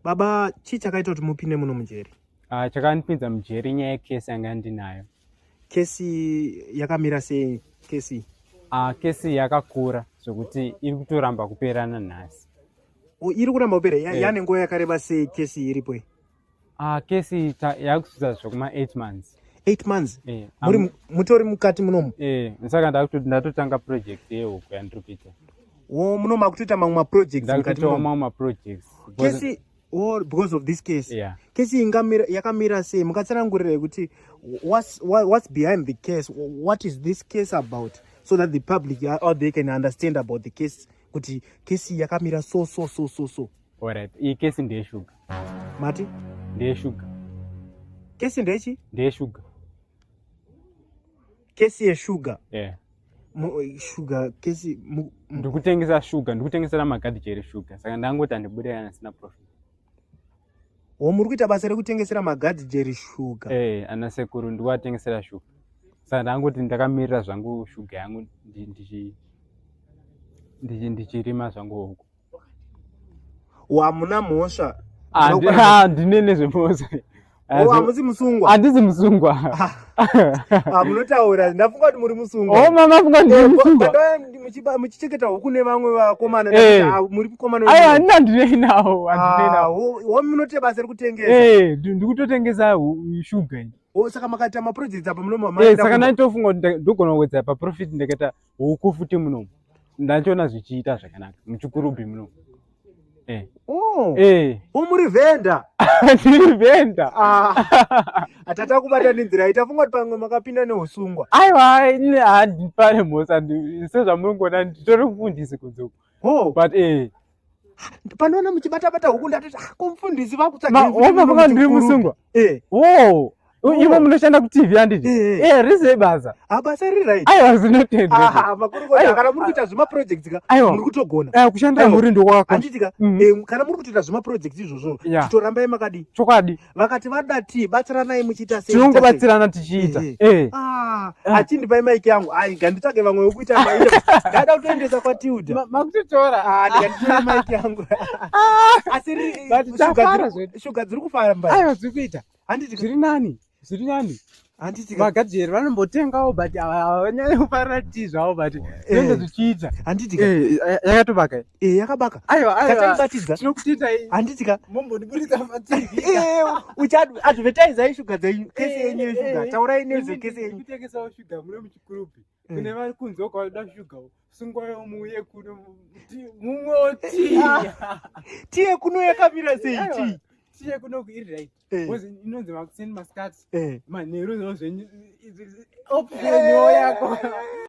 Baba, chii chakaita kuti mupinde muno mujeri? Chakandipinza mujeri nyaya yekesi yanga ndinayo. Kesi yakamira sei kesi? Kesi yakakura zvokuti iri kutoramba kuperana nhasi. Iri kuramba kupera? Yane nguva yakareba sei kesi iripo? Kesi yakusvitsa zvokuma 8 months. 8 months? Mutori mukati munomu? Saka ndatotanga project yehuku yandiri kuita. Munoma kutoita mamwe maprojects mukati munomu? Mamwe maprojects. Kesi because of this case. Yeah. Kesi yakamira sei? Mukatsanangurira kuti what's behind the case? What is this case about? So that the public out there can understand about the case. Kuti kesi yakamira so. Alright. Iyi kesi ndeyeshuga. Mati? Ndeyeshuga. Kesi ndechi? Ndeyeshuga. Kesi yeshuga? Yeah. Sugar kesi ndikutengesa sugar, ndikutengesera magadhijeri sugar. Saka ndangoti andibude kana sina profit. Muri kuita basa rekutengesera magadhijeri sugar? Ana sekuru ndikuatengesera sugar. Saka ndangoti ndakamirira zvangu sugar yangu ndichirima zvangu huko. Hamuna mhosva? Ndinene zvemhosva. Hamusi musungwa? Handisi musungwa. Munotaura ndafunga kuti muri musungwa. Mafunga ndiri musungwa. Muchicheketa huku nevamwe vakomana muri kukomana. Handina ndinei nawo. Munoita basa rekutengesa? Ndikutotengesa sugar iyi. Saka makaita maprojects apa munomu? Saka ndatofunga kuti ndogona kuwedza paprofit ndikaita huku futi munomu. Ndachiona zvichiita zvakanaka muchikurubhi munomu. Muri venda? Ndiri venda. Atata kubata nenzira itafunga kuti pamwe makapinda neusungwa. Aiwa, handipane mhosva sezvamuringoona nditori mufundisi kunzuku. But panoona muchibata huku ndatoti kumufundisi vakutsvaga ndiri musungwa. Ivo munoshanda kuTV handiti? Rise basa. Basa riright. Aiwa zinotendeka. Makurukota kana muri kuita zvimaprojects muri kutogona. Kushanda muri ndokwako. Handitika kana muri kuita zvimaprojects izvozvo titorambai makadi. Chokwadi. Vakati vadati batsiranai muchiita sei? Tinongobatsirana tichiita. Achindipai maiki yangu. Nganditsvage vamwe vekuita maiki. Ndada kutoendesa kwaTiudha. Makutotora. Ndikanditora maiki yangu. Asi shuga dziri kufamba. Aiwa dziri kuita. Handitika zviri nani. Zviri nani. Handitika magadhijeri vanombotengawo but havanyanya kufarira tii zvavo but zvinenge zvichiita. Handitika yakatobaka. Yakabaka. Aiwa kataibatidza. Tinokuita handitika mombondiburitsa paTV. Uchiadvertisa shuga dzenyu, kesi yenyu yeshuga. Taurai nezvekesi yenyu. Kutengesawo shuga mune muchikurubhi. Kune vari kunze kwavada shuga sungwayo muuye kuno mumwewo tii. Tii yekuno yakamira sei tii? Tii kuno iri right. Inonzi makuseni masikati manheru zvenyu option yako.